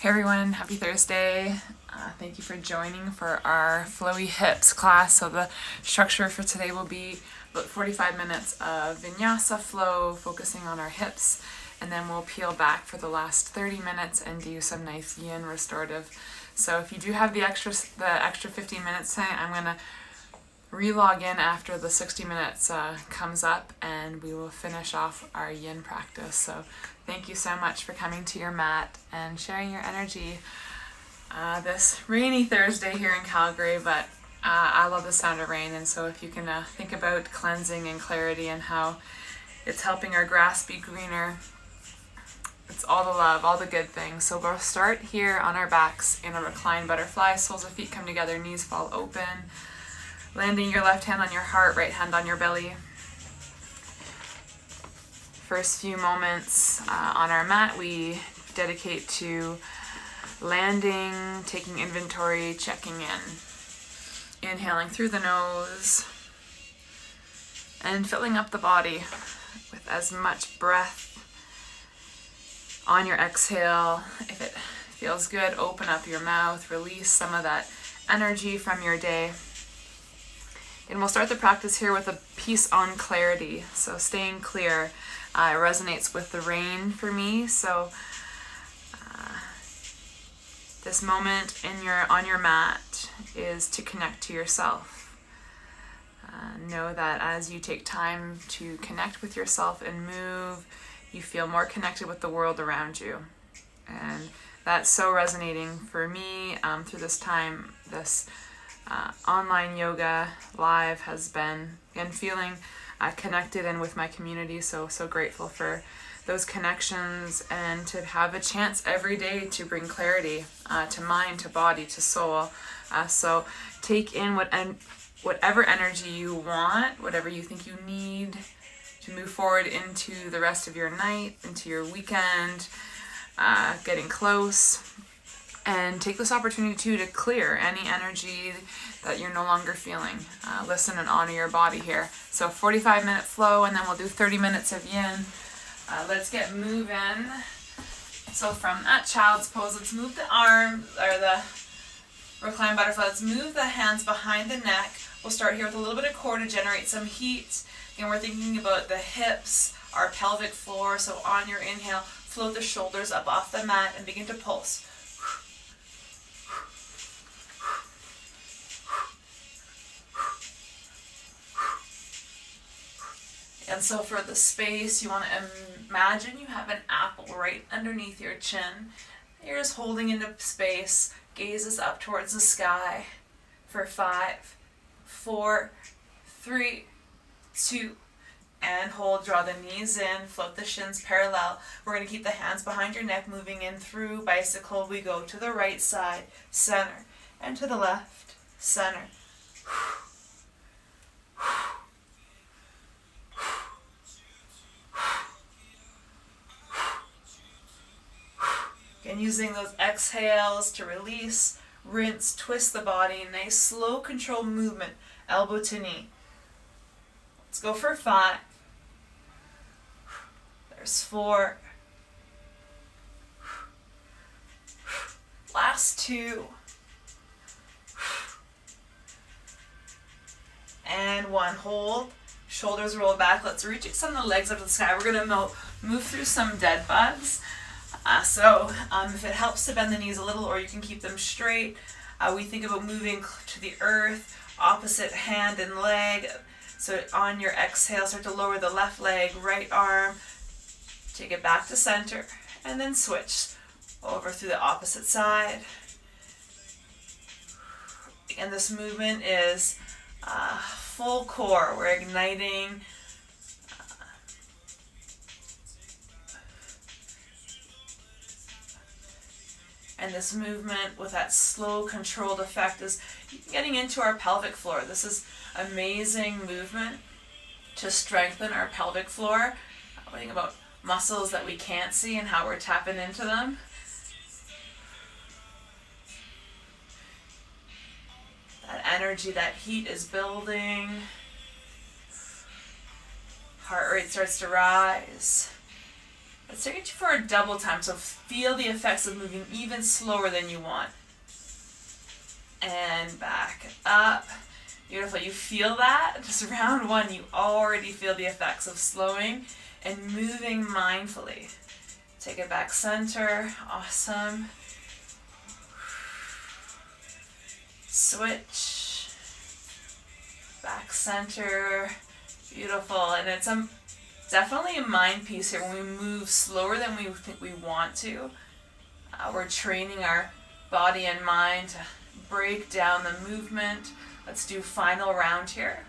Hey everyone, happy Thursday. Thank you for joining for our flowy hips class. So the structure for today will be about 45 minutes of vinyasa flow, focusing on our hips, and then we'll peel back for the last 30 minutes and do some nice yin restorative. So if you do have the extra 15 minutes tonight, I'm gonna relog in after the 60 minutes comes up, and we will finish off our yin practice. So thank you so much for coming to your mat and sharing your energy this rainy Thursday here in Calgary, but I love the sound of rain, and so if you can think about cleansing and clarity and how it's helping our grass be greener, it's all the love, all the good things. So we'll start here on our backs in a reclined butterfly. Soles of feet come together, knees fall open. Landing your left hand on your heart, right hand on your belly. First few moments on our mat, we dedicate to landing, taking inventory, checking in. Inhaling through the nose and filling up the body with as much breath. On your exhale, if it feels good, open up your mouth, release some of that energy from your day. And we'll start the practice here with a piece on clarity. So staying clear resonates with the rain for me. So this moment on your mat is to connect to yourself. Know that as you take time to connect with yourself and move, you feel more connected with the world around you. And that's so resonating for me through this time. This online yoga live has been, and feeling connected and with my community, so grateful for those connections, and to have a chance every day to bring clarity to mind, to body, to soul. So take in whatever energy you want, whatever you think you need to move forward into the rest of your night, into your weekend, getting close. And take this opportunity too to clear any energy that you're no longer feeling. Listen and honor your body here. So 45-minute flow, and then we'll do 30 minutes of yin. Let's get moving. So from that child's pose, let's move the arm, or the reclined butterfly. Let's move the hands behind the neck. We'll start here with a little bit of core to generate some heat. Again, we're thinking about the hips, our pelvic floor. So on your inhale, float the shoulders up off the mat and begin to pulse. And so for the space, you want to imagine you have an apple right underneath your chin. You're just holding into space, gazes up towards the sky for 5, 4, 3, 2, and hold. Draw the knees in, float the shins parallel. We're going to keep the hands behind your neck, moving in through bicycle. We go to the right side, center, and to the left, center. And using those exhales to release, rinse, twist the body. Nice slow control movement, elbow to knee. Let's go for 5. There's 4. Last 2. And 1. Hold. Shoulders roll back. Let's reach extend the legs up to the sky. We're going to move through some dead bugs. If it helps to bend the knees a little, or you can keep them straight, we think about moving to the earth, opposite hand and leg. So on your exhale, start to lower the left leg, right arm, take it back to center, and then switch over through the opposite side. And this movement is full core. We're igniting and this movement with that slow controlled effect is getting into our pelvic floor. This is amazing movement to strengthen our pelvic floor. We think about muscles that we can't see and how we're tapping into them. That energy, that heat is building. Heart rate starts to rise. Let's take it for a double time. So feel the effects of moving even slower than you want. And back up. Beautiful. You feel that? Just round one, you already feel the effects of slowing and moving mindfully. Take it back center. Awesome. Switch. Back center. Beautiful. And it's definitely a mind piece here. When we move slower than we think we want to, we're training our body and mind to break down the movement. Let's do final round here.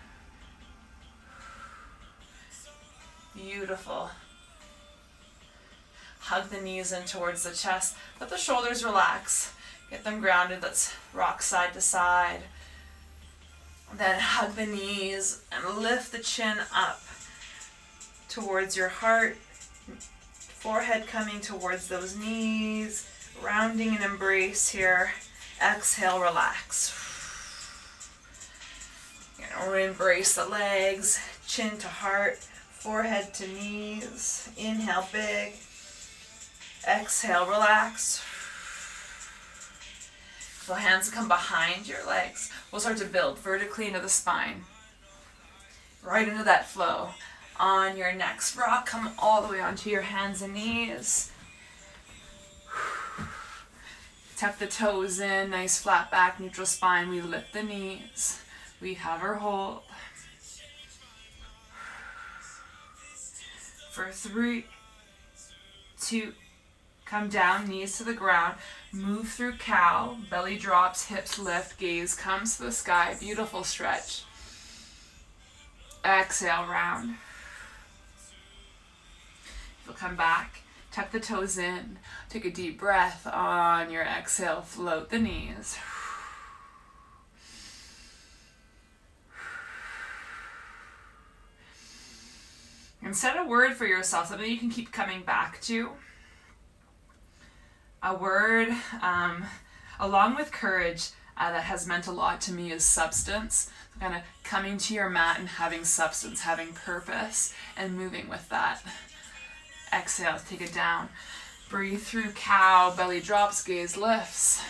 Beautiful. Hug the knees in towards the chest. Let the shoulders relax. Get them grounded. Let's rock side to side. Then hug the knees and lift the chin up towards your heart. Forehead coming towards those knees. Rounding and embrace here. Exhale, relax. Embrace the legs, chin to heart, forehead to knees. Inhale big. Exhale, relax. The hands come behind your legs. We'll start to build vertically into the spine. Right into that flow. On your next rock, come all the way onto your hands and knees. Tuck the toes in, nice flat back, neutral spine. We lift the knees. We hover hold. For 3, 2, come down, knees to the ground. Move through cow, belly drops, hips lift, gaze comes to the sky. Beautiful stretch. Exhale, round. You'll come back, tuck the toes in, take a deep breath. On your exhale, float the knees. And set a word for yourself, something you can keep coming back to. A word, along with courage, that has meant a lot to me is substance. Kind of coming to your mat and having substance, having purpose, and moving with that. Exhale, take it down. Breathe through cow, belly drops, gaze lifts.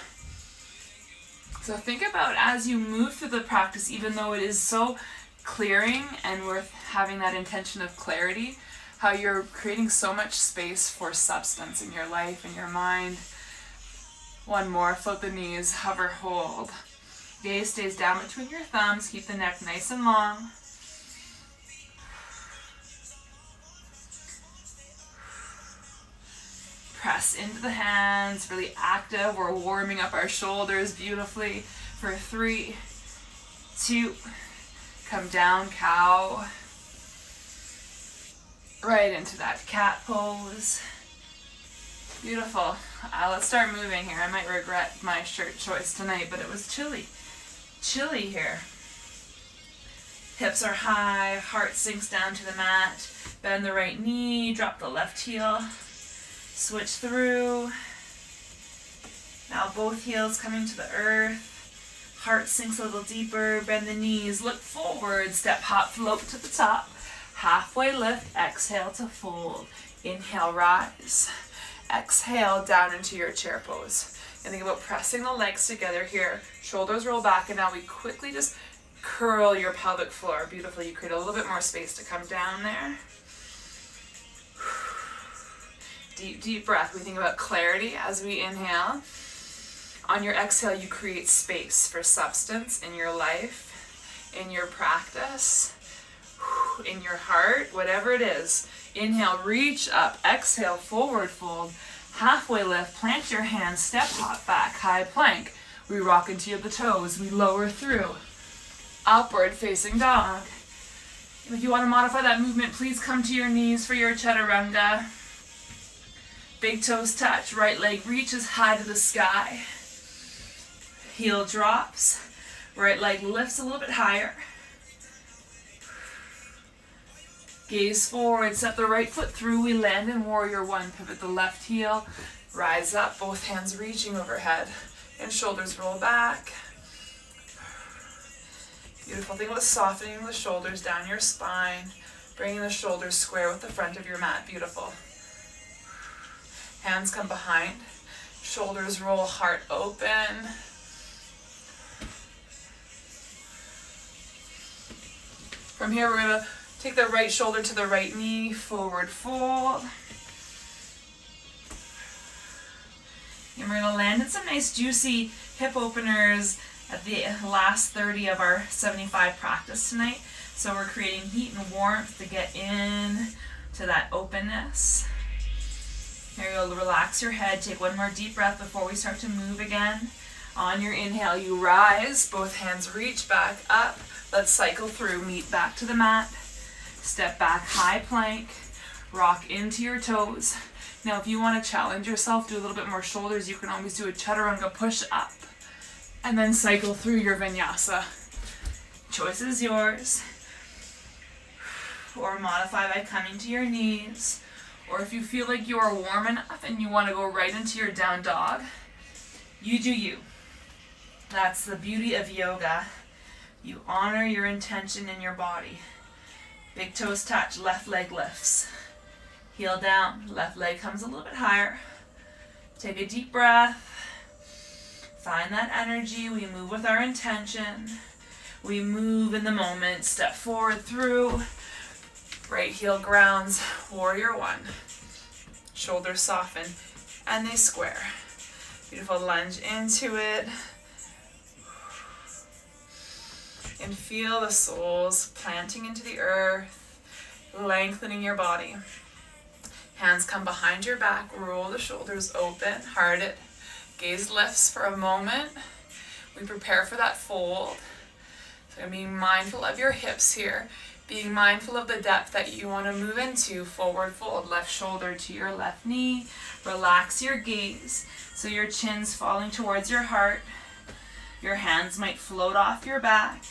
So think about as you move through the practice, even though it is so clearing and worth having that intention of clarity, how you're creating so much space for substance in your life and your mind. One more, float the knees, hover, hold. Gaze stays down between your thumbs, keep the neck nice and long. Press into the hands, really active. We're warming up our shoulders beautifully. For 3, 2, come down, cow. Right into that cat pose. Beautiful. Let's start moving here. I might regret my shirt choice tonight, but it was chilly. Chilly here. Hips are high, heart sinks down to the mat. Bend the right knee, drop the left heel. Switch through. Now both heels coming to the earth. Heart sinks a little deeper. Bend the knees, look forward. Step, hop, float to the top. Halfway lift, exhale to fold. Inhale, rise. Exhale, down into your chair pose. And think about pressing the legs together here. Shoulders roll back, and now we quickly just curl your pelvic floor. Beautifully, you create a little bit more space to come down there. Deep, deep breath. We think about clarity as we inhale. On your exhale, you create space for substance in your life, in your practice, in your heart, whatever it is. Inhale, reach up. Exhale, forward fold. Halfway lift, plant your hands, step hop back, high plank. We rock into the toes, we lower through. Upward facing dog. If you want to modify that movement, please come to your knees for your chaturanga. Big toes touch, right leg reaches high to the sky. Heel drops, right leg lifts a little bit higher. Gaze forward, step the right foot through, we land in warrior one. Pivot the left heel, rise up, both hands reaching overhead, and shoulders roll back. Beautiful. Think about softening the shoulders down your spine, bringing the shoulders square with the front of your mat. Beautiful. Hands come behind. Shoulders roll, heart open. From here, we're going to take the right shoulder to the right knee, forward fold. And we're going to land in some nice juicy hip openers at the last 30 of our 75 practice tonight. So we're creating heat and warmth to get in to that openness. Here you go, relax your head, take one more deep breath before we start to move again. On your inhale, you rise, both hands reach back up. Let's cycle through, meet back to the mat. Step back, high plank, rock into your toes. Now if you want to challenge yourself, do a little bit more shoulders, you can always do a chaturanga push up. And then cycle through your vinyasa. Choice is yours. Or modify by coming to your knees. Or if you feel like you are warm enough and you want to go right into your down dog, you do you. That's the beauty of yoga. You honor your intention in your body. Big toes touch, left leg lifts. Heel down, left leg comes a little bit higher. Take a deep breath. Find that energy. We move with our intention. We move in the moment. Step forward through. Right heel grounds, warrior one. Shoulders soften and they square. Beautiful, lunge into it. And feel the soles planting into the earth, lengthening your body. Hands come behind your back, roll the shoulders open, heart it. Gaze lifts for a moment. We prepare for that fold. So being mindful of your hips here, being mindful of the depth that you want to move into. Forward fold, left shoulder to your left knee. Relax your gaze so your chin's falling towards your heart. Your hands might float off your back.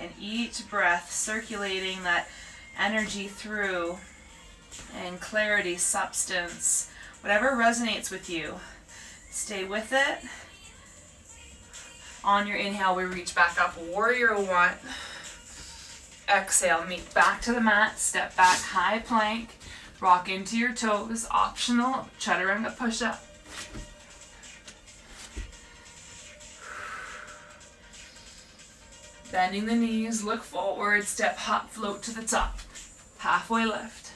And each breath circulating that energy through, and clarity, substance, whatever resonates with you. Stay with it. On your inhale, we reach back up, warrior one. Exhale, meet back to the mat, step back, high plank, rock into your toes, optional, chaturanga push-up. Bending the knees, look forward, step, hop, float to the top. Halfway lift.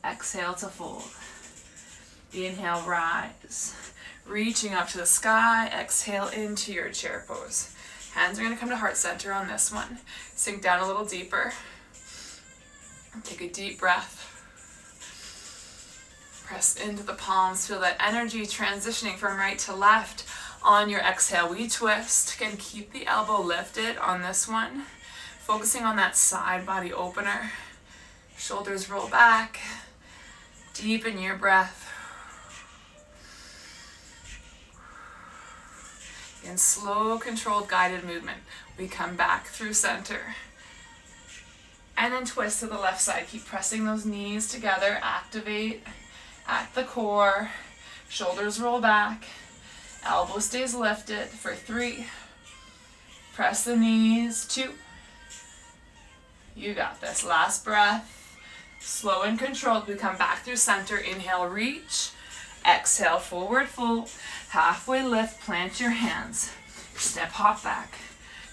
Exhale to fold. Inhale, rise. Reaching up to the sky, exhale into your chair pose. Hands are going to come to heart center on this one. Sink down a little deeper. Take a deep breath. Press into the palms, feel that energy transitioning from right to left. On your exhale, we twist. Again, keep the elbow lifted on this one. Focusing on that side body opener. Shoulders roll back. Deepen your breath. In slow, controlled, guided movement, we come back through center. And then twist to the left side. Keep pressing those knees together. Activate at the core. Shoulders roll back. Elbow stays lifted for 3. Press the knees. 2. You got this. Last breath. Slow and controlled. We come back through center. Inhale, reach. Exhale, forward fold. Halfway lift, plant your hands. Step, hop back.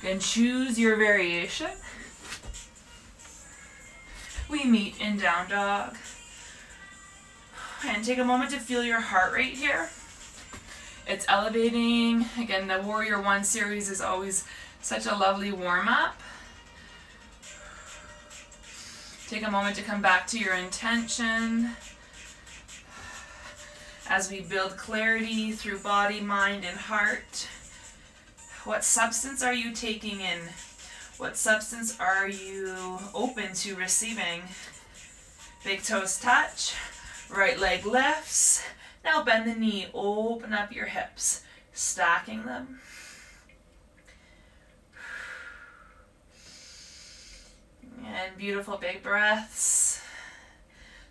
Again, choose your variation. We meet in down dog. And take a moment to feel your heart rate here. It's elevating. Again, the Warrior One series is always such a lovely warm-up. Take a moment to come back to your intention. As we build clarity through body, mind, and heart. What substance are you taking in? What substance are you open to receiving? Big toes touch. Right leg lifts. Now bend the knee, open up your hips, stacking them. And beautiful big breaths.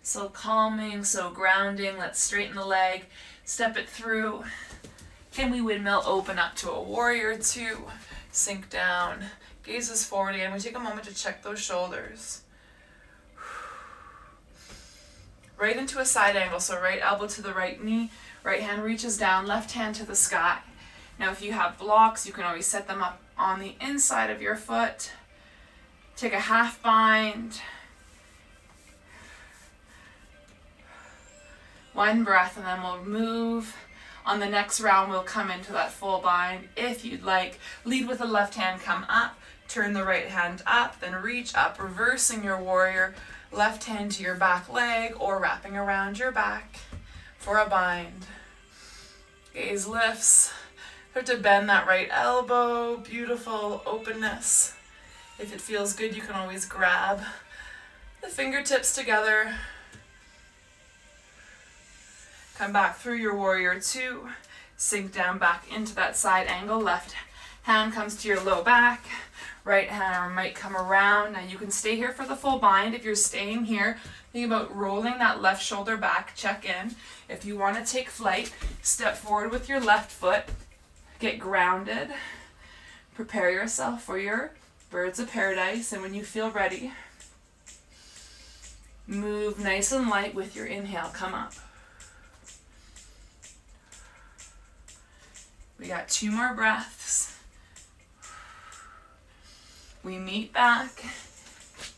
So calming, so grounding. Let's straighten the leg, step it through. Can we windmill open up to a warrior two? Sink down, gazes forward again. We take a moment to check those shoulders. right into a side angle. So right elbow to the right knee, right hand reaches down, left hand to the sky. Now if you have blocks, you can always set them up on the inside of your foot. Take a half bind. One breath, and then we'll move. On the next round, we'll come into that full bind. If you'd like, lead with the left hand, come up, turn the right hand up, then reach up, reversing your warrior, left hand to your back leg or wrapping around your back for a bind. Gaze lifts. Start to bend that right elbow. Beautiful openness. If it feels good, you can always grab the fingertips together. Come back through your warrior two. Sink down back into that side angle. Left hand comes to your low back. Right hand might come around. Now you can stay here for the full bind. If you're staying here, think about rolling that left shoulder back. Check in. If you want to take flight, step forward with your left foot. Get grounded. Prepare yourself for your birds of paradise. And when you feel ready, move nice and light with your inhale. Come up. We got 2 more breaths. We meet back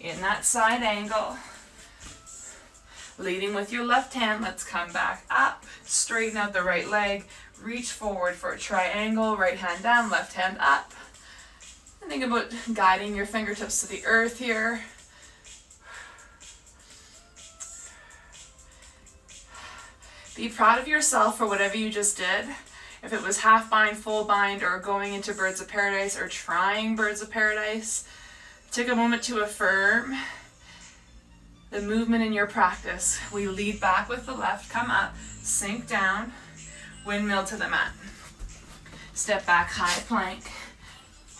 in that side angle. Leading with your left hand, let's come back up. Straighten out the right leg. Reach forward for a triangle. Right hand down, left hand up. And think about guiding your fingertips to the earth here. Be proud of yourself for whatever you just did. If it was half bind, full bind, or going into birds of paradise, or trying birds of paradise, take a moment to affirm the movement in your practice. We lead back with the left, come up, sink down, windmill to the mat. Step back, high plank.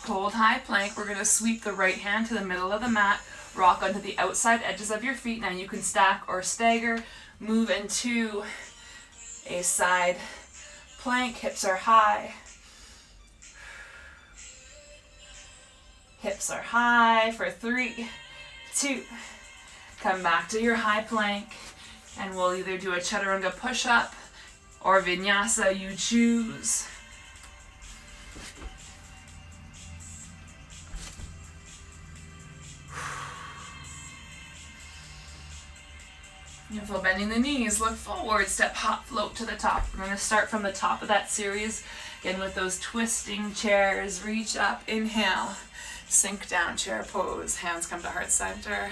Hold high plank. We're going to sweep the right hand to the middle of the mat, rock onto the outside edges of your feet. Now you can stack or stagger, move into a side plank. Hips are high. Hips are high for 3, 2. Come back to your high plank, and we'll either do a chaturanga push-up or vinyasa, you choose. Beautiful. Bending the knees, look forward, step, hop, float to the top. We're going to start from the top of that series, again with those twisting chairs. Reach up, inhale, sink down, chair pose. Hands come to heart center.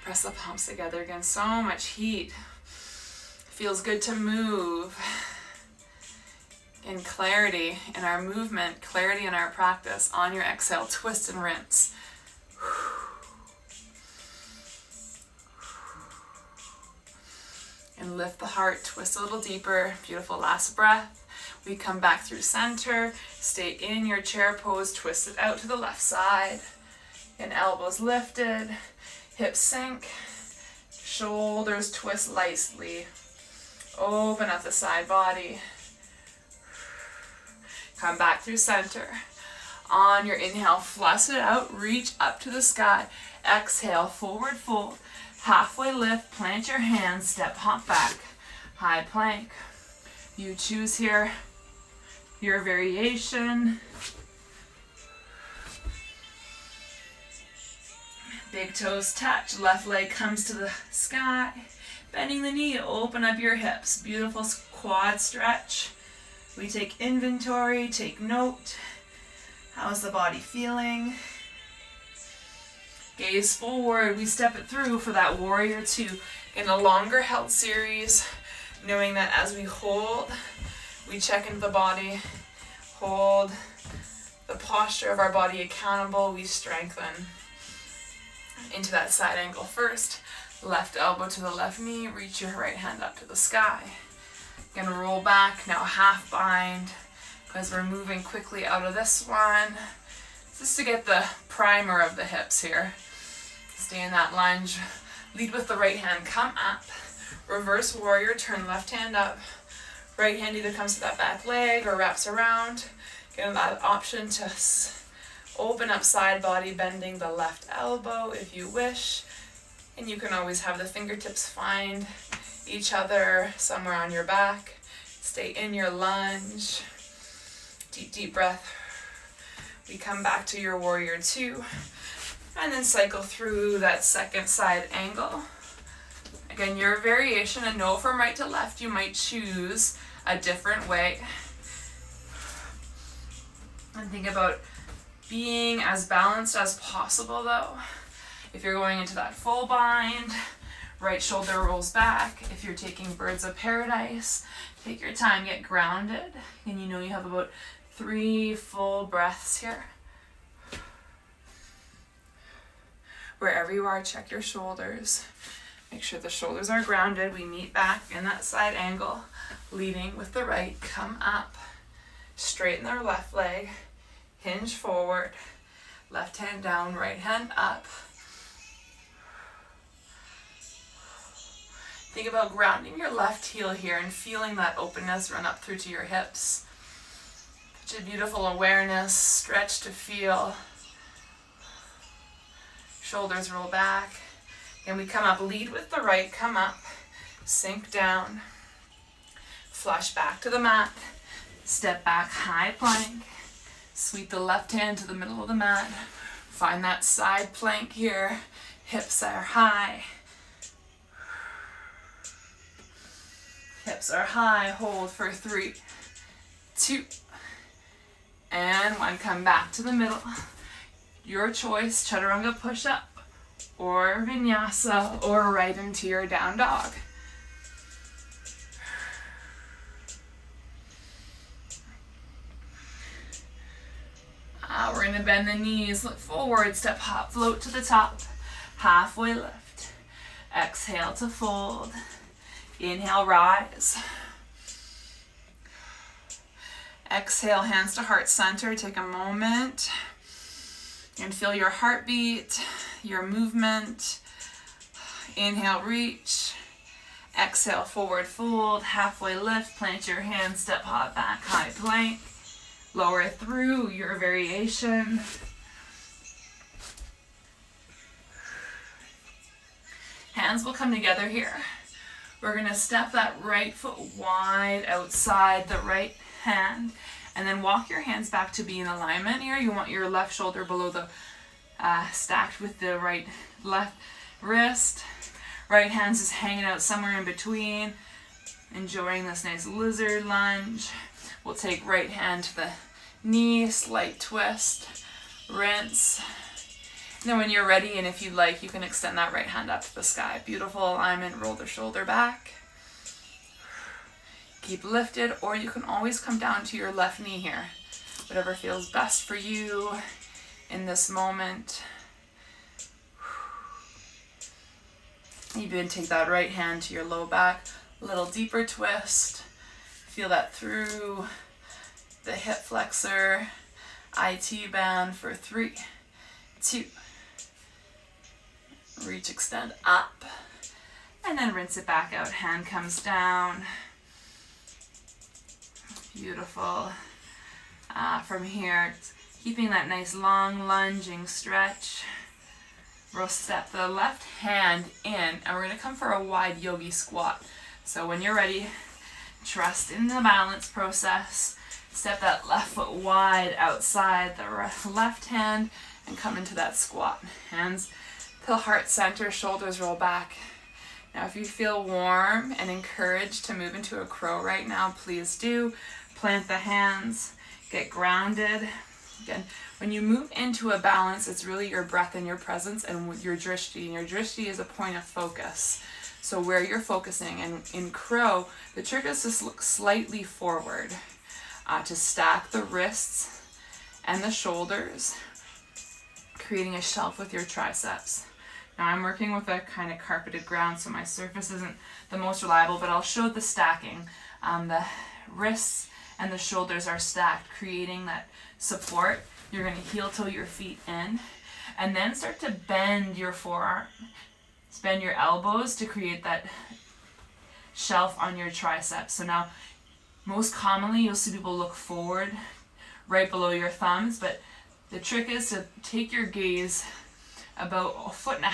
Press the palms together. Again, so much heat. Feels good to move. In clarity in our movement, clarity in our practice. On your exhale, twist and rinse. And lift the heart, twist a little deeper. Beautiful, last breath. We come back through center, stay in your chair pose, twist it out to the left side. And elbows lifted, hips sink, shoulders twist lightly. Open up the side body. Come back through center. On your inhale, flush it out, reach up to the sky. Exhale, forward fold. Halfway lift, plant your hands, step, hop back, high plank. You choose here your variation. Big toes touch, left leg comes to the sky. Bending the knee, open up your hips. Beautiful quad stretch. We take inventory, take note. How's the body feeling? Gaze forward, we step it through for that warrior two in a longer held series, knowing that as we hold, we check into the body, hold the posture of our body accountable, we strengthen into that side angle first, left elbow to the left knee, reach your right hand up to the sky. Gonna roll back, now half bind, because we're moving quickly out of this one, just to get the primer of the hips here. Stay in that lunge. Lead with the right hand. Come up. Reverse warrior. Turn left hand up. Right hand either comes to that back leg or wraps around. Get that option to open up side body, bending the left elbow if you wish. And you can always have the fingertips find each other somewhere on your back. Stay in your lunge. Deep, deep breath. We come back to your warrior two, and then cycle through that second side angle. Again, your variation, and no from right to left, you might choose a different way. And think about being as balanced as possible though. If you're going into that full bind, right shoulder rolls back. If you're taking birds of paradise, take your time, get grounded, and you know you have about 3 full breaths here. Wherever you are, check your shoulders. Make sure the shoulders are grounded. We meet back in that side angle, leading with the right. Come up, straighten our left leg, hinge forward, left hand down, right hand up. Think about grounding your left heel here and feeling that openness run up through to your hips. Such a beautiful awareness, stretch to feel. Shoulders roll back. And we come up, lead with the right, come up, sink down, flush back to the mat, step back, high plank, sweep the left hand to the middle of the mat, find that side plank here, hips are high, hips are high, hold for 3, 2, and 1, come back to the middle. Your choice, chaturanga push-up, or vinyasa, or right into your down dog. We're gonna bend the knees, look forward, step hop, float to the top, halfway lift. Exhale to fold. Inhale, rise. Exhale, hands to heart center. Take a moment and feel your heartbeat, your movement. Inhale, reach. Exhale, forward fold, halfway lift, plant your hands, step hop back, high plank. Lower through your variation. Hands will come together here. We're gonna step that right foot wide outside the right hand, and then walk your hands back to be in alignment here. You want your left shoulder below the stacked with the left wrist. Right hand's just hanging out somewhere in between. Enjoying this nice lizard lunge. We'll take right hand to the knee, slight twist, rinse. And then when you're ready, and if you'd like, you can extend that right hand up to the sky. Beautiful alignment, roll the shoulder back. Keep lifted, or you can always come down to your left knee here. Whatever feels best for you in this moment. Even take that right hand to your low back, a little deeper twist. Feel that through the hip flexor, IT band for 3, 2, reach, extend up, and then rinse it back out. Hand comes down. Beautiful. From here, keeping that nice long lunging stretch. We'll step the left hand in, and we're going to come for a wide yogi squat. So when you're ready, trust in the balance process. Step that left foot wide outside the left hand and come into that squat. Hands to heart center, shoulders roll back. Now if you feel warm and encouraged to move into a crow right now, please do. Plant the hands, get grounded. Again, when you move into a balance, it's really your breath and your presence and your drishti. And your drishti is a point of focus. So where you're focusing, and in crow, the trick is to look slightly forward, to stack the wrists and the shoulders, creating a shelf with your triceps. Now I'm working with a kind of carpeted ground, so my surface isn't the most reliable, but I'll show the stacking. The wrists and the shoulders are stacked, creating that support. You're going to heel toe your feet in, and then start to bend your forearm. Bend your elbows to create that shelf on your triceps. So now, most commonly, you'll see people look forward right below your thumbs, but the trick is to take your gaze about 1.5 feet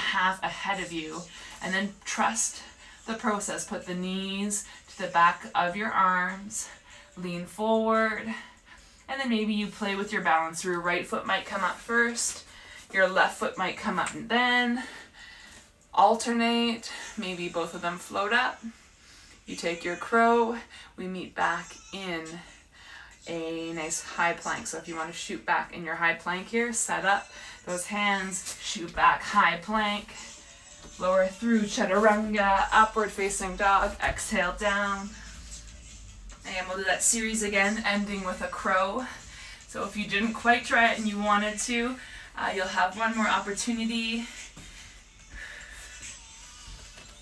ahead of you, and then trust the process. Put the knees to the back of your arms, lean forward, and then maybe you play with your balance. Your right foot might come up first, your left foot might come up and then alternate, maybe both of them float up. You take your crow, we meet back in a nice high plank. So if you want to shoot back in your high plank here, set up those hands, shoot back, high plank, lower through chaturanga, upward facing dog, exhale down. And we'll do that series again, ending with a crow. So if you didn't quite try it and you wanted to, you'll have one more opportunity.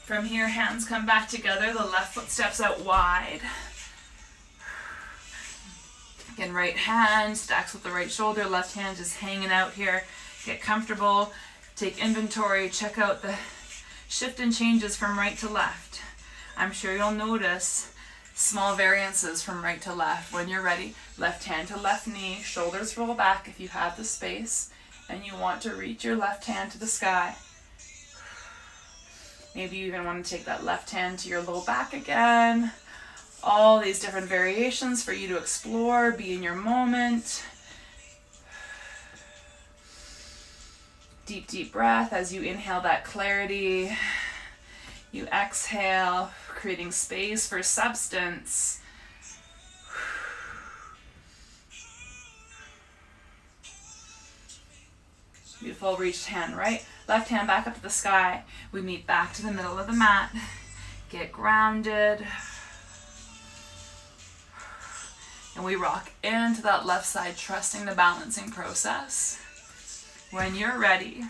From here, hands come back together, the left foot steps out wide. Again, right hand stacks with the right shoulder, left hand just hanging out here. Get comfortable, take inventory, check out the shift and changes from right to left. I'm sure you'll notice small variances from right to left. When you're ready, left hand to left knee, shoulders roll back if you have the space, and you want to reach your left hand to the sky. Maybe you even want to take that left hand to your low back again. All these different variations for you to explore, be in your moment. Deep, deep breath as you inhale that clarity. You exhale, creating space for substance. Beautiful, reached hand, right? Left hand back up to the sky. We meet back to the middle of the mat. Get grounded. And we rock into that left side, trusting the balancing process. When you're ready,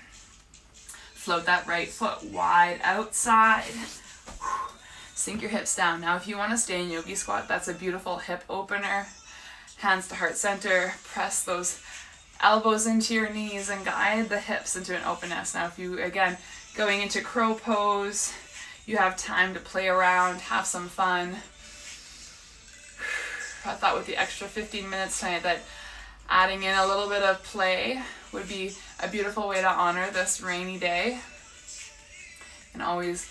float that right foot wide outside. Sink your hips down. Now if you want to stay in yogi squat, that's a beautiful hip opener. Hands to heart center. Press those elbows into your knees and guide the hips into an openness. Now if you, again, going into crow pose, you have time to play around, have some fun. I thought with the extra 15 minutes tonight that adding in a little bit of play would be a beautiful way to honor this rainy day. And always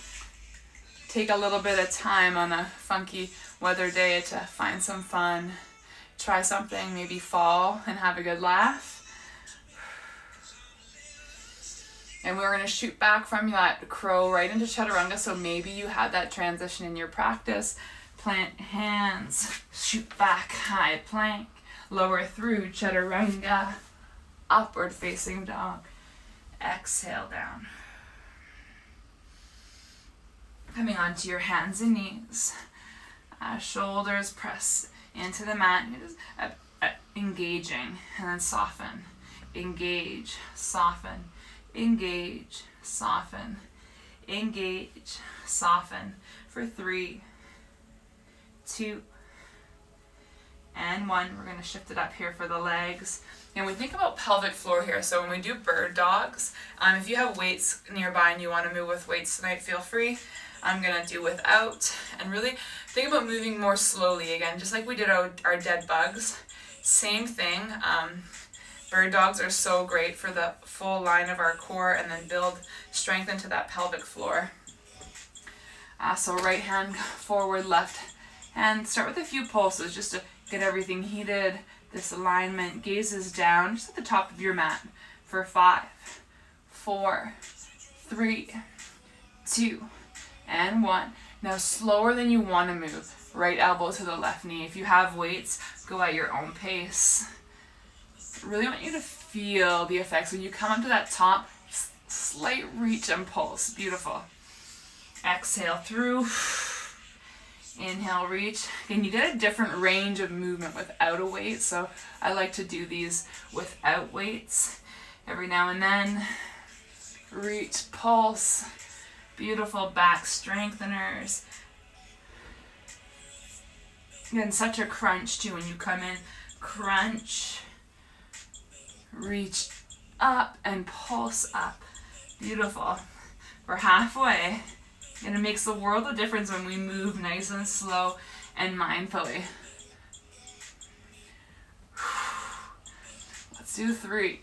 take a little bit of time on a funky weather day to find some fun. Try something, maybe fall and have a good laugh. And we're going to shoot back from that crow right into chaturanga. So maybe you had that transition in your practice. Plant hands, shoot back, high plank, lower through chaturanga, upward facing dog. Exhale down. Coming onto your hands and knees. Shoulders press into the mat. You're just engaging and then soften. Engage, soften. Engage, soften. Engage, soften. For 3, 2, and 1. We're going to shift it up here for the legs. And we think about pelvic floor here. So when we do bird dogs, if you have weights nearby and you want to move with weights tonight, feel free. I'm going to do without. And really think about moving more slowly again, just like we did our dead bugs. Same thing. Bird dogs are so great for the full line of our core and then build strength into that pelvic floor. So right hand forward, left hand. Start with a few pulses just to get everything heated. This alignment, gazes down just at the top of your mat for 5, 4, 3, 2, and 1. Now slower than you want to move. Right elbow to the left knee. If you have weights, go at your own pace. Really want you to feel the effects. When you come up to that top, slight reach and pulse. Beautiful. Exhale through. Inhale, reach. And you get a different range of movement without a weight. So I like to do these without weights. Every now and then. Reach, pulse. Beautiful back strengtheners. And such a crunch too when you come in. Crunch. Reach up and pulse up. Beautiful. We're halfway. And it makes the world of difference when we move nice and slow and mindfully. Let's do 3.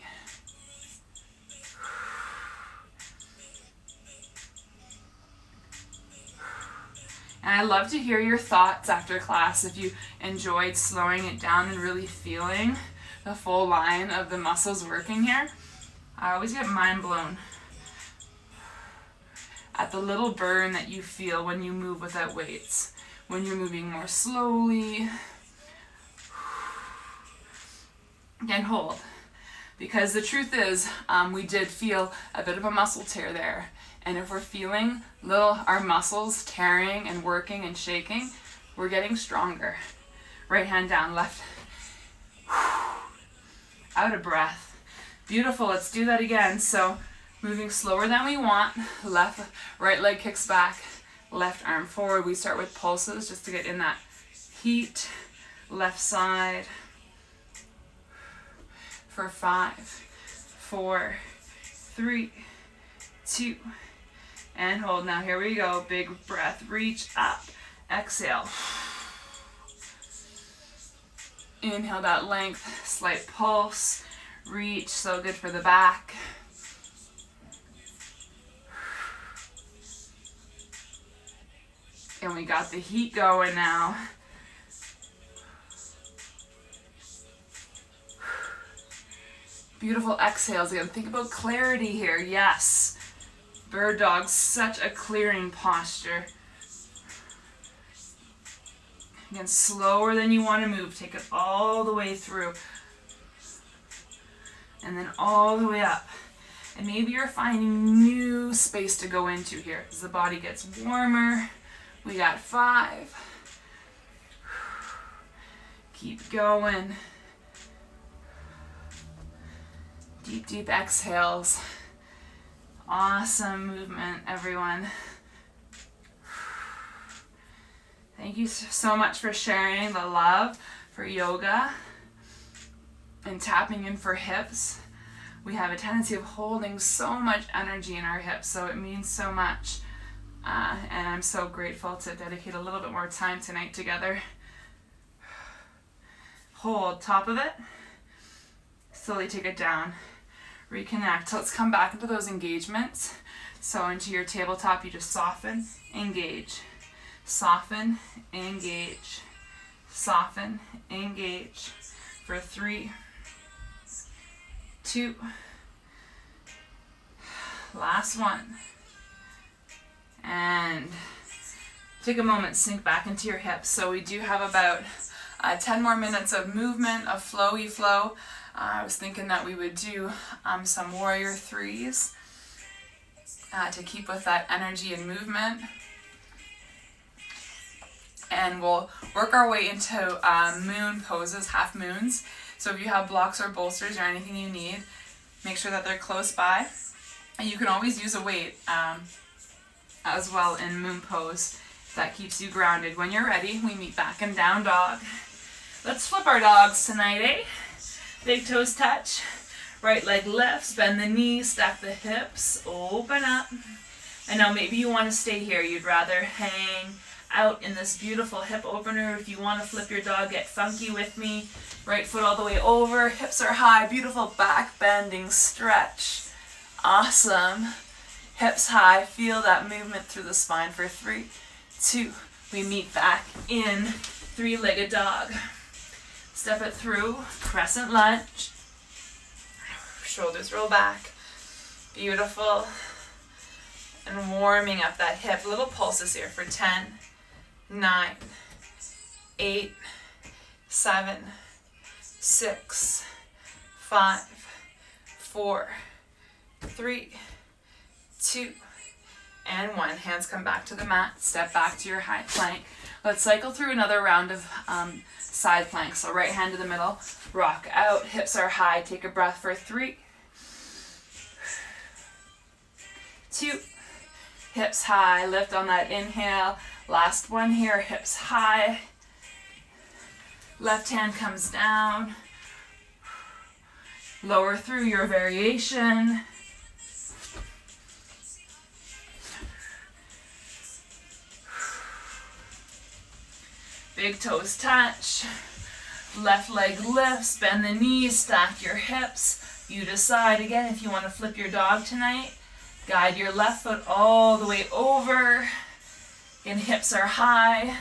And I love to hear your thoughts after class if you enjoyed slowing it down and really feeling the full line of the muscles working here. I always get mind blown at the little burn that you feel when you move without weights, when you're moving more slowly. And hold. Because the truth is, we did feel a bit of a muscle tear there. And if we're feeling our muscles tearing and working and shaking, we're getting stronger. Right hand down, left. Out of breath. Beautiful, let's do that again. So moving slower than we want, right leg kicks back, left arm forward. We start with pulses just to get in that heat. Left side. For 5, 4, 3, 2, and hold. Now here we go. Big breath. Reach up. Exhale. Inhale that length. Slight pulse. Reach. So good for the back. And we got the heat going now. Beautiful exhales again. Think about clarity here. Yes. Bird dog, such a clearing posture. Again, slower than you want to move. Take it all the way through. And then all the way up. And maybe you're finding new space to go into here as the body gets warmer. We got 5. Keep going. Deep, deep exhales. Awesome movement, everyone. Thank you so much for sharing the love for yoga and tapping in for hips. We have a tendency of holding so much energy in our hips, so it means so much. And I'm so grateful to dedicate a little bit more time tonight together. Hold top of it. Slowly take it down. Reconnect. So let's come back into those engagements. So into your tabletop, you just soften, engage. Soften, engage. Soften, engage. For 3, 2. Last one. And take a moment, sink back into your hips. So we do have about 10 more minutes of movement, of flowy flow. I was thinking that we would do some warrior 3s to keep with that energy and movement. And we'll work our way into moon poses, half moons. So if you have blocks or bolsters or anything you need, make sure that they're close by. And you can always use a weight as well in moon pose. That keeps you grounded. When you're ready, we meet back in down dog. Let's flip our dogs tonight, eh? Big toes touch. Right leg lifts, bend the knees, stack the hips, open up. And now maybe you want to stay here. You'd rather hang out in this beautiful hip opener. If you want to flip your dog, get funky with me. Right foot all the way over, hips are high, beautiful back bending stretch. Awesome. Hips high, feel that movement through the spine for 3, 2. We meet back in 3-legged dog. Step it through, crescent lunge. Shoulders roll back. Beautiful. And warming up that hip. Little pulses here for 10, 9, 8, 7, 6, 5, 4, 3, 2, and 1. Hands come back to the mat. Step back to your high plank. Let's cycle through another round of side plank. So right hand to the middle, rock out, hips are high. Take a breath for 3, 2, hips high, lift on that inhale. Last one here, hips high. Left hand comes down. Lower through your variation. Big toes touch. Left leg lifts, bend the knees, stack your hips. You decide again if you want to flip your dog tonight. Guide your left foot all the way over. Again, hips are high.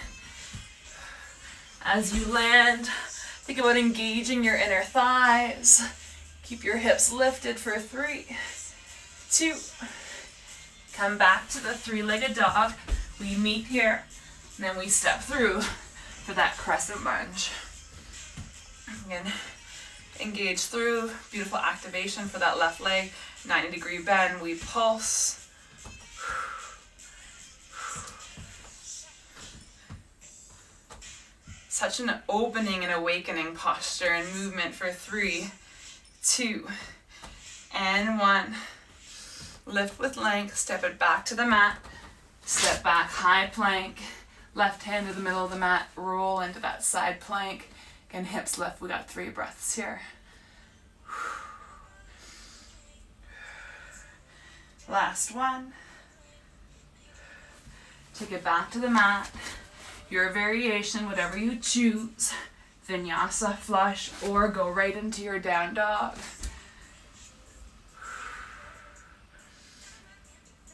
As you land, think about engaging your inner thighs. Keep your hips lifted for 3, 2. Come back to the 3-legged dog. We meet here, and then we step through for that crescent lunge. Again, engage through. Beautiful activation for that left leg. 90-degree bend. We pulse. Such an opening and awakening posture and movement for 3, 2, and 1. Lift with length, step it back to the mat, step back, high plank, left hand to the middle of the mat, roll into that side plank. Again, hips lift, we got 3 breaths here. Last one. Take it back to the mat. Your variation, whatever you choose, vinyasa, flush, or go right into your down dog.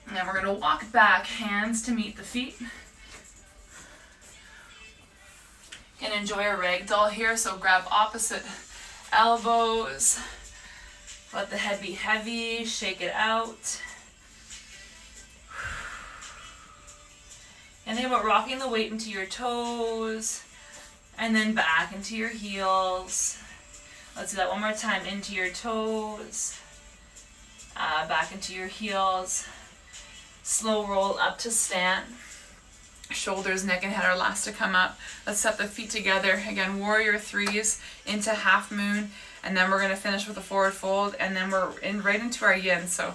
And then we're going to walk back, hands to meet the feet. And enjoy a ragdoll here, so grab opposite elbows. Let the head be heavy, shake it out. And think about rocking the weight into your toes, and then back into your heels. Let's do that one more time. Into your toes, back into your heels. Slow roll up to stand. Shoulders, neck, and head are last to come up. Let's set the feet together. Again, warrior 3s into half moon, and then we're going to finish with a forward fold, and then we're right into our yin. So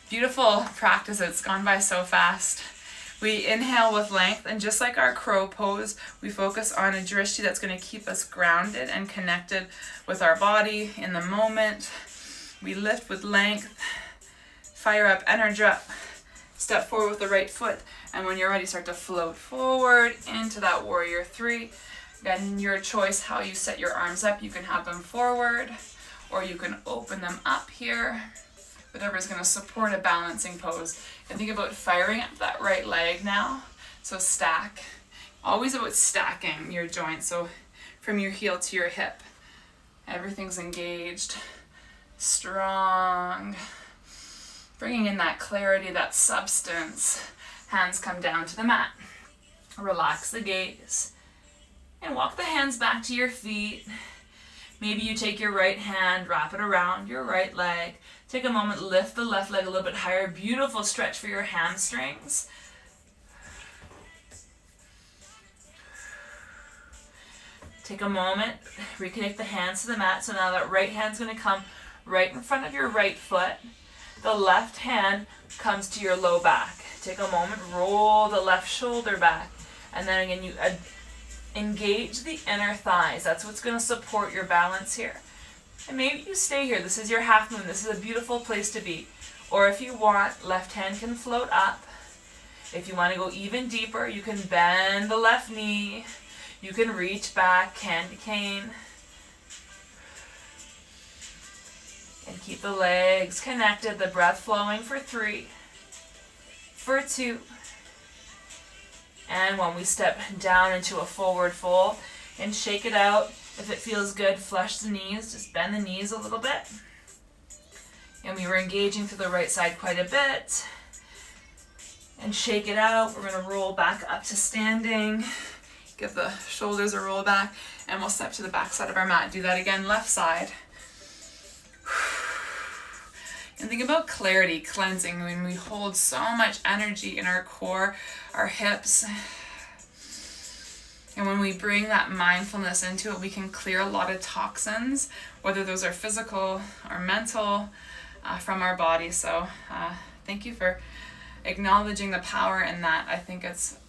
beautiful practice. It's gone by so fast. We inhale with length, and just like our crow pose, we focus on a drishti that's going to keep us grounded and connected with our body in the moment. We lift with length, fire up, energy up, step forward with the right foot, and when you're ready, start to float forward into that warrior 3. Again, your choice how you set your arms up. You can have them forward, or you can open them up here. Whatever is going to support a balancing pose. And think about firing up that right leg now. So stack. Always about stacking your joints. So from your heel to your hip. Everything's engaged. Strong. Bringing in that clarity, that substance. Hands come down to the mat. Relax the gaze. And walk the hands back to your feet. Maybe you take your right hand, wrap it around your right leg. Take a moment, lift the left leg a little bit higher. Beautiful stretch for your hamstrings. Take a moment, reconnect the hands to the mat. So now that right hand's going to come right in front of your right foot. The left hand comes to your low back. Take a moment, roll the left shoulder back. And then again, you engage the inner thighs. That's what's going to support your balance here. And maybe you stay here. This is your half moon. This is a beautiful place to be. Or if you want, left hand can float up. If you want to go even deeper, you can bend the left knee. You can reach back, candy cane. And keep the legs connected, the breath flowing for 3, for 2. And when we step down into a forward fold and shake it out, if it feels good, flush the knees, just bend the knees a little bit. And we were engaging through the right side quite a bit. And shake it out. We're going to roll back up to standing. Give the shoulders a roll back. And we'll step to the back side of our mat. Do that again, left side. And think about clarity, cleansing, when we hold so much energy in our core, our hips. And when we bring that mindfulness into it, we can clear a lot of toxins, whether those are physical or mental, from our body. So thank you for acknowledging the power in that. I think it's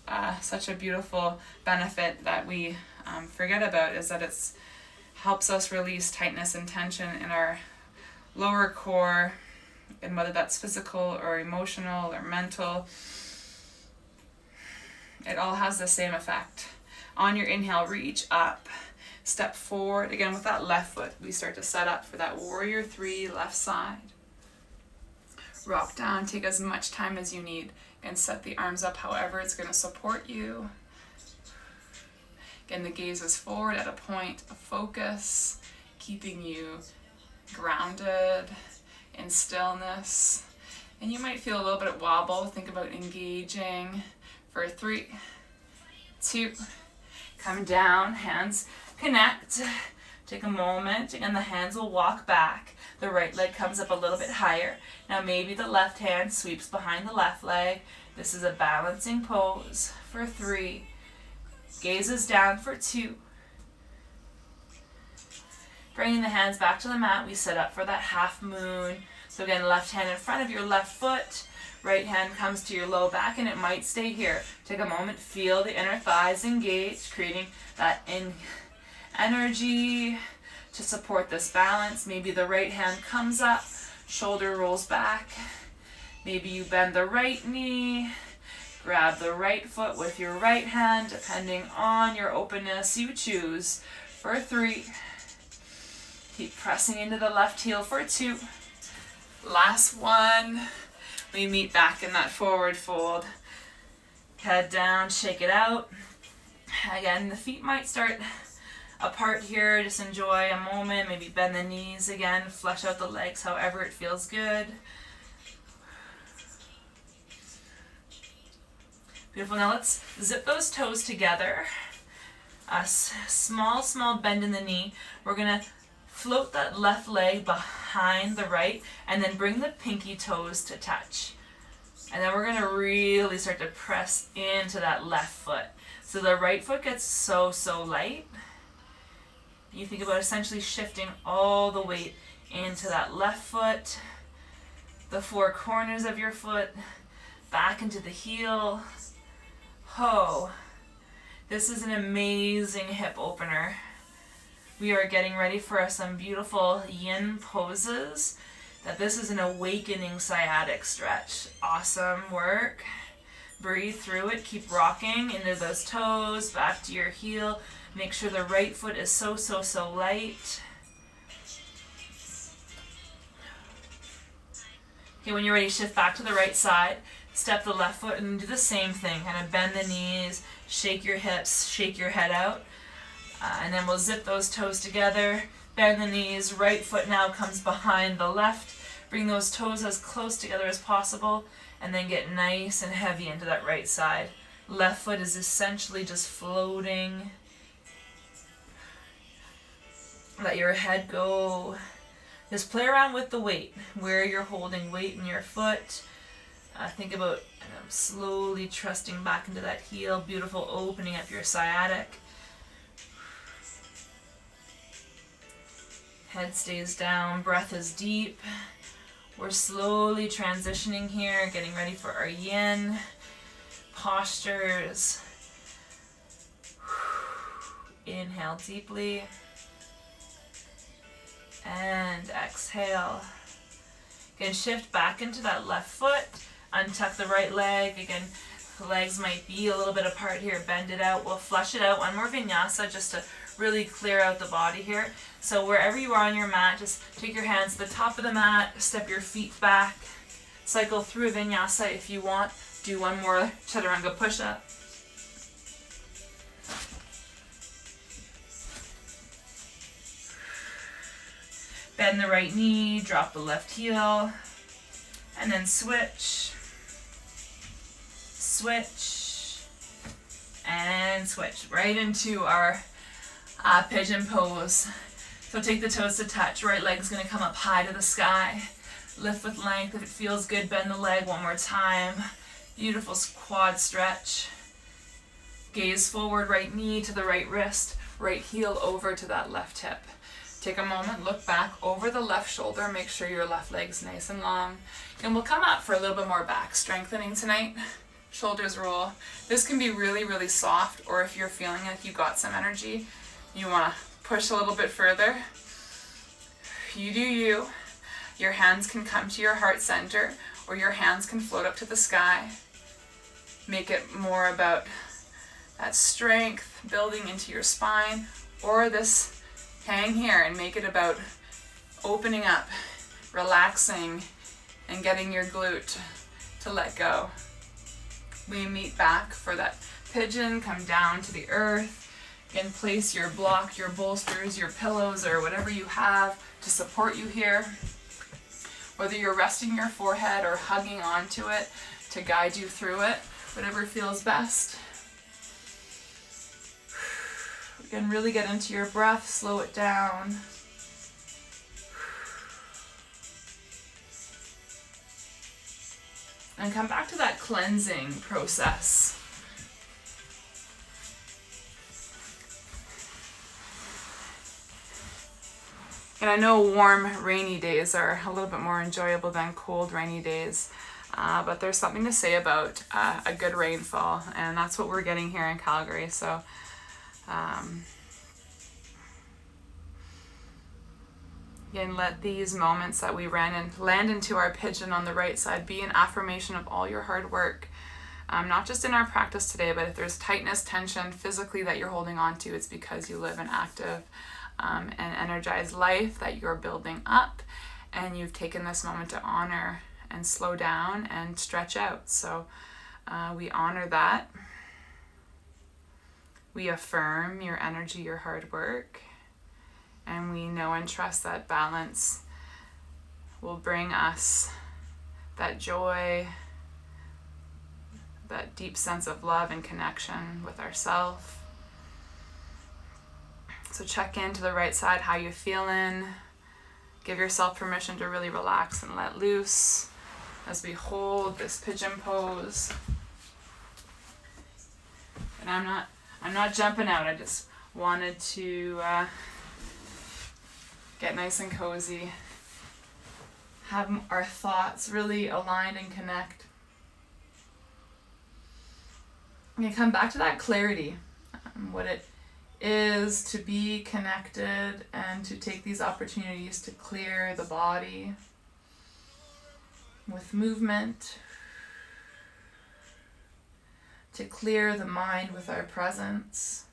such a beautiful benefit that we forget about, is that it helps us release tightness and tension in our lower core, and whether that's physical or emotional or mental, it all has the same effect. On your inhale, reach up, step forward. Again, with that left foot, we start to set up for that warrior 3, left side. Rock down, take as much time as you need. and set the arms up however it's going to support you. Again, the gaze is forward at a point of focus, keeping you grounded in stillness. And you might feel a little bit of wobble. Think about engaging for 3, 2, come down, hands connect. Take a moment, and the hands will walk back. The right leg comes up a little bit higher. Now maybe the left hand sweeps behind the left leg. This is a balancing pose for 3. Gazes down for 2. Bringing the hands back to the mat, we set up for that half moon. So again, left hand in front of your left foot. Right hand comes to your low back, and it might stay here. Take a moment, feel the inner thighs engage, creating that energy to support this balance. Maybe the right hand comes up, shoulder rolls back. Maybe you bend the right knee, grab the right foot with your right hand, depending on your openness, you choose for 3. Keep pressing into the left heel for 2. Last one. We meet back in that forward fold. Head down, shake it out. Again, the feet might start apart here. Just enjoy a moment. Maybe bend the knees again. Flesh out the legs however it feels good. Beautiful. Now let's zip those toes together. A small bend in the knee. We're going to float that left leg behind the right and then bring the pinky toes to touch. And then we're going to really start to press into that left foot. So the right foot gets so light. You think about essentially shifting all the weight into that left foot, the 4 corners of your foot, back into the heel. This is an amazing hip opener. We are getting ready for some beautiful yin poses. This is an awakening sciatic stretch. Awesome work. Breathe through it. Keep rocking into those toes, back to your heel. Make sure the right foot is so light. Okay, when you're ready, shift back to the right side. Step the left foot and do the same thing. Kind of bend the knees, shake your hips, shake your head out. And then we'll zip those toes together, bend the knees, right foot now comes behind the left. Bring those toes as close together as possible, and then get nice and heavy into that right side. Left foot is essentially just floating. Let your head go. Just play around with the weight, where you're holding weight in your foot. Think about slowly trusting back into that heel. Beautiful, opening up your sciatic. Head stays down, breath is deep. We're slowly transitioning here, getting ready for our yin postures. Inhale deeply. And exhale. Again, shift back into that left foot. Untuck the right leg. Again, the legs might be a little bit apart here. Bend it out. We'll flush it out. One more vinyasa just to really clear out the body here. So wherever you are on your mat, just take your hands to the top of the mat, step your feet back, cycle through a vinyasa if you want. Do one more chaturanga push-up. Bend the right knee, drop the left heel, and then switch, and switch right into our pigeon pose. So take the toes to touch. Right leg's going to come up high to the sky. Lift with length. If it feels good, bend the leg one more time. Beautiful quad stretch. Gaze forward, right knee to the right wrist, right heel over to that left hip. Take a moment, look back over the left shoulder, make sure your left leg's nice and long. And we'll come up for a little bit more back strengthening tonight. Shoulders roll. This can be really soft, or if you're feeling like you got some energy, you want to push a little bit further. You do you. Your hands can come to your heart center, or your hands can float up to the sky. Make it more about that strength building into your spine, or this hang here and make it about opening up, relaxing, and getting your glute to let go. we meet back for that pigeon. Come down to the earth. Again, place your block, your bolsters, your pillows, or whatever you have to support you here. Whether you're resting your forehead or hugging onto it to guide you through it, whatever feels best. Again, really get into your breath, slow it down. And come back to that cleansing process. And I know warm, rainy days are a little bit more enjoyable than cold, rainy days. But there's something to say about a good rainfall, and that's what we're getting here in Calgary. So again, let these moments that we land into our pigeon on the right side be an affirmation of all your hard work. Not just in our practice today, but if there's tightness, tension physically that you're holding on to, it's because you live an active and energized life that you're building up, and you've taken this moment to honor and slow down and stretch out. So we honor that. We affirm your energy, your hard work, and we know and trust that balance will bring us that joy, that deep sense of love and connection with ourselves. So check into the right side, how you feeling. Give yourself permission to really relax and let loose as we hold this pigeon pose. And I'm not jumping out. I just wanted to get nice and cozy. Have our thoughts really aligned and connect. And come back to that clarity, what it is to be connected and to take these opportunities to clear the body with movement, to clear the mind with our presence.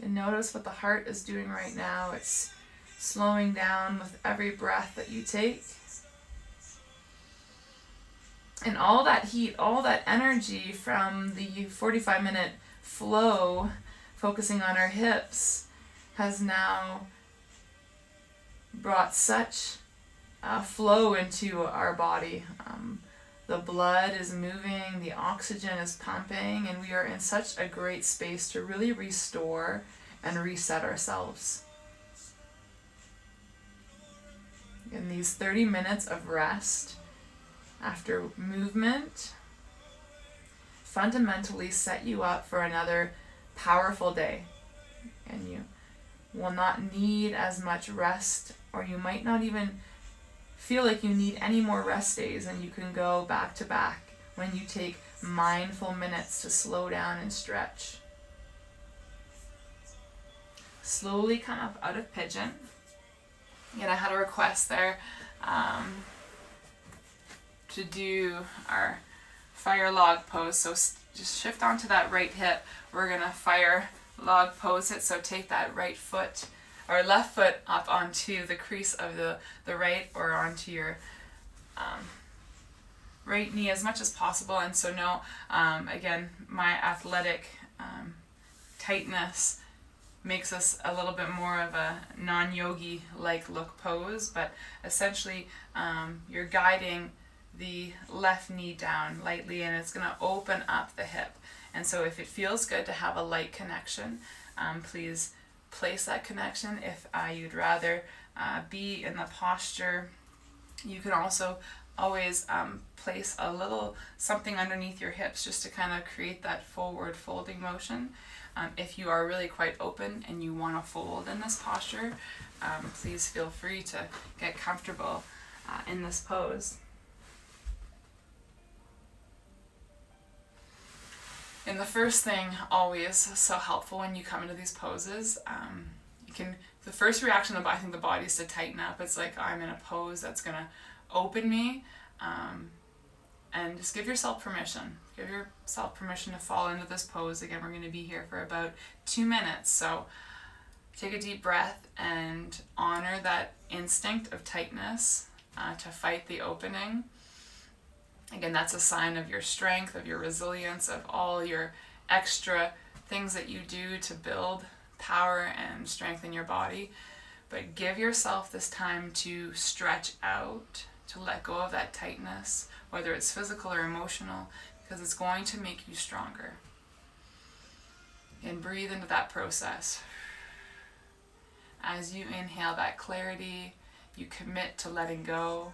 And notice what the heart is doing right now. It's slowing down with every breath that you take. And all that heat, all that energy from the 45-minute flow, focusing on our hips, has now brought such flow into our body. The blood is moving, the oxygen is pumping, and we are in such a great space to really restore and reset ourselves. In these 30 minutes of rest after movement fundamentally set you up for another powerful day. And you will not need as much rest, or you might not even feel like you need any more rest days, and you can go back to back when you take mindful minutes to slow down and stretch. Slowly come up out of pigeon. Again, I had a request there to do our fire log pose. So just shift onto that right hip. We're gonna fire log pose it. So take that right foot or left foot up onto the crease of the right, or onto your right knee as much as possible. And so no, again, my athletic tightness makes us a little bit more of a non-yogi like look pose, but essentially you're guiding the left knee down lightly, and it's going to open up the hip. And so if it feels good to have a light connection, please place that connection. If you'd rather be in the posture, you can also always place a little something underneath your hips just to kind of create that forward folding motion. If you are really quite open and you want to fold in this posture, please feel free to get comfortable in this pose. And the first thing, always so helpful when you come into these poses, the first reaction I think the body is to tighten up. It's like, I'm in a pose that's going to open me, and just give yourself permission. Give yourself permission to fall into this pose. Again, we're going to be here for about 2 minutes. So take a deep breath and honor that instinct of tightness to fight the opening. Again, that's a sign of your strength, of your resilience, of all your extra things that you do to build power and strength in your body. But give yourself this time to stretch out, to let go of that tightness, whether it's physical or emotional, because it's going to make you stronger. And breathe into that process. As you inhale that clarity, you commit to letting go.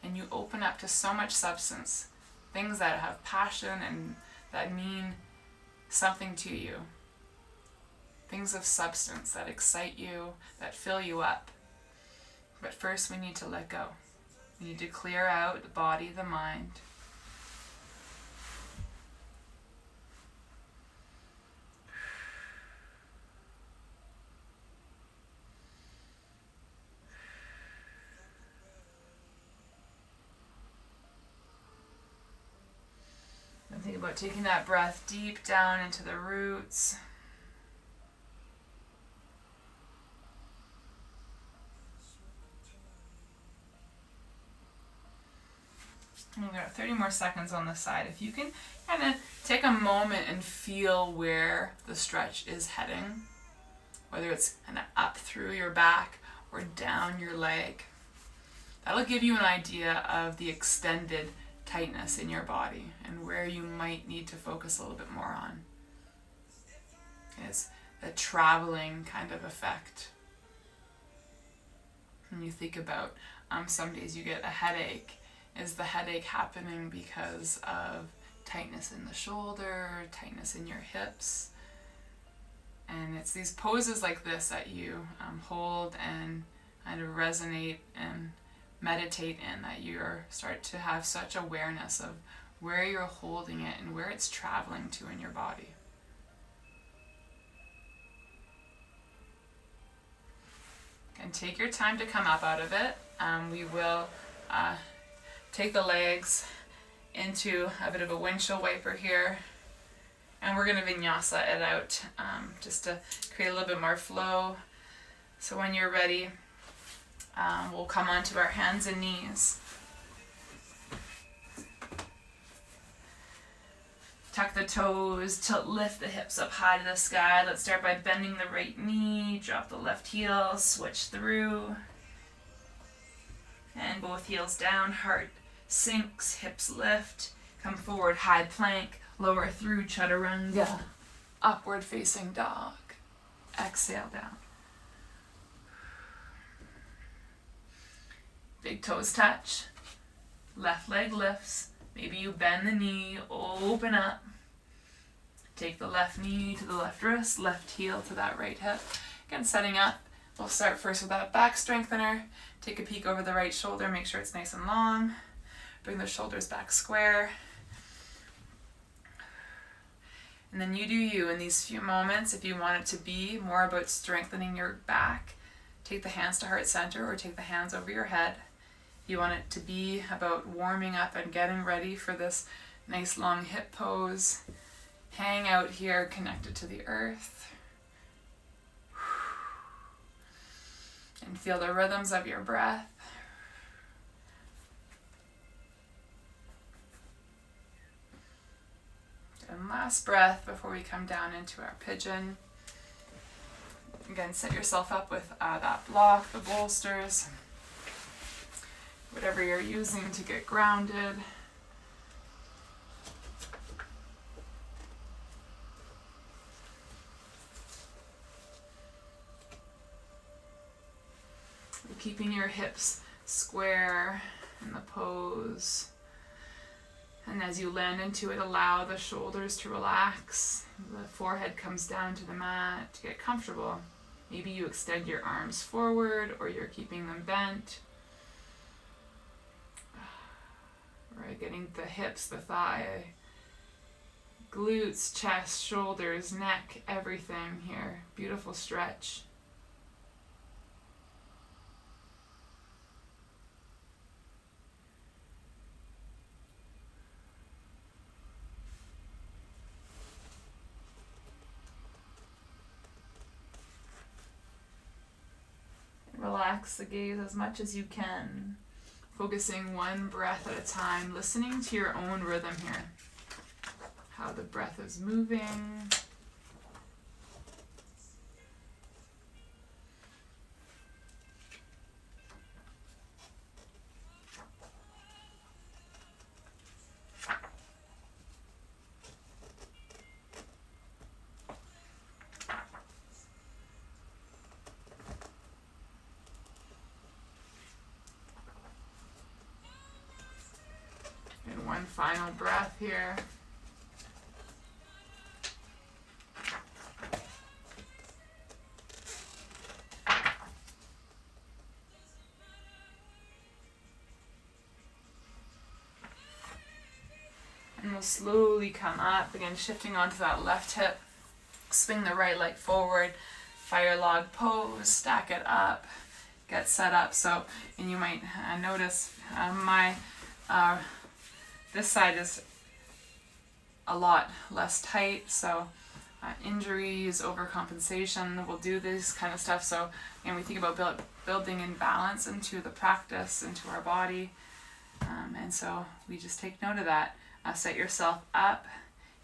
And you open up to so much substance, things that have passion and that mean something to you. Things of substance that excite you, that fill you up. But first we need to let go. We need to clear out the body, the mind. And think about taking that breath deep down into the roots. And we've got 30 more seconds on the side. If you can kind of take a moment and feel where the stretch is heading, whether it's kind of up through your back or down your leg, that'll give you an idea of the extended tightness in your body and where you might need to focus a little bit more on. It's a traveling kind of effect. When you think about some days you get a headache, is the headache happening because of tightness in the shoulder, tightness in your hips? And it's these poses like this that you hold and kind of resonate and meditate in, that you start to have such awareness of where you're holding it and where it's traveling to in your body. And take your time to come up out of it. We will take the legs into a bit of a windshield wiper here, and we're going to vinyasa it out just to create a little bit more flow. So when you're ready, we'll come onto our hands and knees. Tuck the toes, lift the hips up high to the sky. Let's start by bending the right knee, drop the left heel, switch through. And both heels down, heart sinks, hips lift. Come forward, high plank, lower through chaturanga. Upward facing dog. Exhale down. Big toes touch. Left leg lifts. Maybe you bend the knee, open up. Take the left knee to the left wrist, left heel to that right hip. Again, setting up. We'll start first with that back strengthener. Take a peek over the right shoulder, make sure it's nice and long. Bring the shoulders back square. And then you do you in these few moments. If you want it to be more about strengthening your back, take the hands to heart center or take the hands over your head. If you want it to be about warming up and getting ready for this nice long hip pose, hang out here connected to the earth. And feel the rhythms of your breath. And last breath before we come down into our pigeon. Again, set yourself up with that block, the bolsters, whatever you're using to get grounded. Keeping your hips square in the pose. And as you land into it, allow the shoulders to relax. The forehead comes down to the mat to get comfortable. Maybe you extend your arms forward or you're keeping them bent. Right, getting the hips, the thigh, glutes, chest, shoulders, neck, everything here. Beautiful stretch. relax the gaze as much as you can, focusing one breath at a time, listening to your own rhythm here, how the breath is moving. And one final breath here. And we'll slowly come up, again shifting onto that left hip. Swing the right leg forward, fire log pose, stack it up, get set up. So, and you might notice this side is a lot less tight, so injuries, overcompensation will do this kind of stuff. So, and we think about building in balance into the practice, into our body, and so we just take note of that. Set yourself up.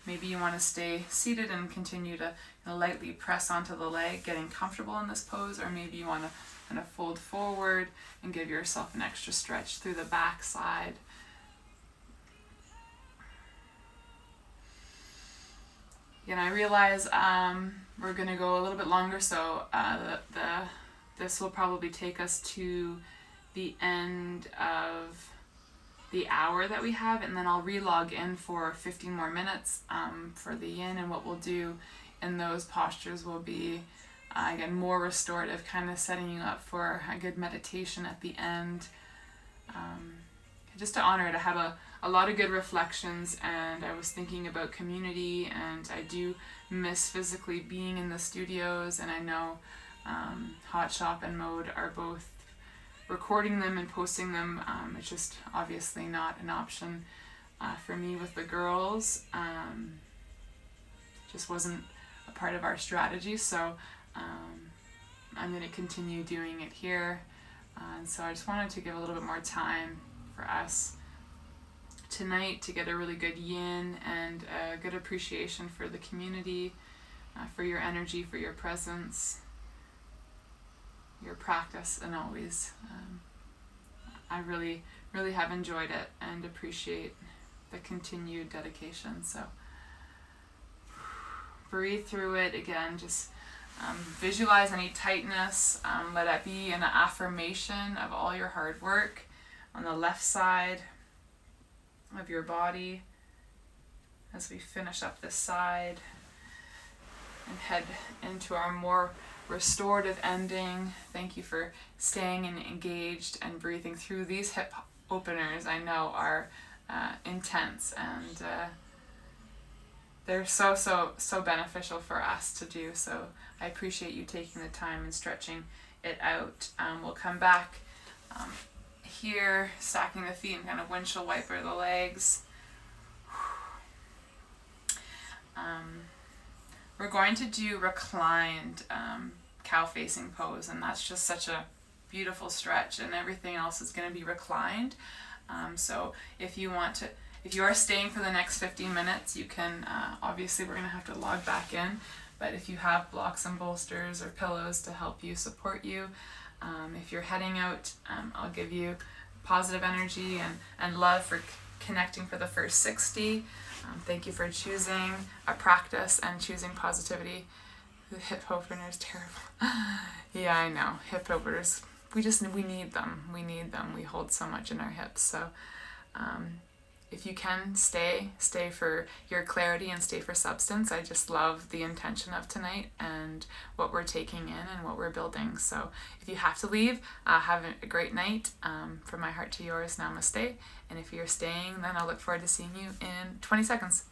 Maybe you want to stay seated and continue to lightly press onto the leg, getting comfortable in this pose, or maybe you want to kind of fold forward and give yourself an extra stretch through the back side. And I realize we're going to go a little bit longer, so this will probably take us to the end of the hour that we have, and then I'll re-log in for 15 more minutes for the yin, and what we'll do in those postures will be again more restorative, kind of setting you up for a good meditation at the end, just to honor it. I have a lot of good reflections, and I was thinking about community, and I do miss physically being in the studios, and I know Hot Shop and Mode are both recording them and posting them. It's just obviously not an option for me with the girls. Just wasn't a part of our strategy, so I'm going to continue doing it here. And so I just wanted to give a little bit more time for us tonight to get a really good yin and a good appreciation for the community, for your energy, for your presence, your practice, and always. I really, really have enjoyed it and appreciate the continued dedication. So breathe through it again. Just visualize any tightness. Let it be an affirmation of all your hard work on the left side of your body as we finish up this side and head into our more restorative ending. Thank you for staying engaged and breathing through these hip openers. I know are intense, and they're so beneficial for us to do. So I appreciate you taking the time and stretching it out. We'll come back here, stacking the feet and kind of windshield wiper the legs. We're going to do reclined cow facing pose, and that's just such a beautiful stretch, and everything else is going to be reclined. So if you are staying for the next 15 minutes, you can, obviously we're going to have to log back in, but if you have blocks and bolsters or pillows to help you, support you, if you're heading out, I'll give you positive energy and love for connecting for the first 60. Thank you for choosing a practice and choosing positivity. The hip opener is terrible. Yeah, I know. Hip openers, we need them. We need them. We hold so much in our hips. So if you can, stay for your clarity and stay for substance. I just love the intention of tonight and what we're taking in and what we're building. So if you have to leave, have a great night. From my heart to yours, namaste. And if you're staying, then I'll look forward to seeing you in 20 seconds.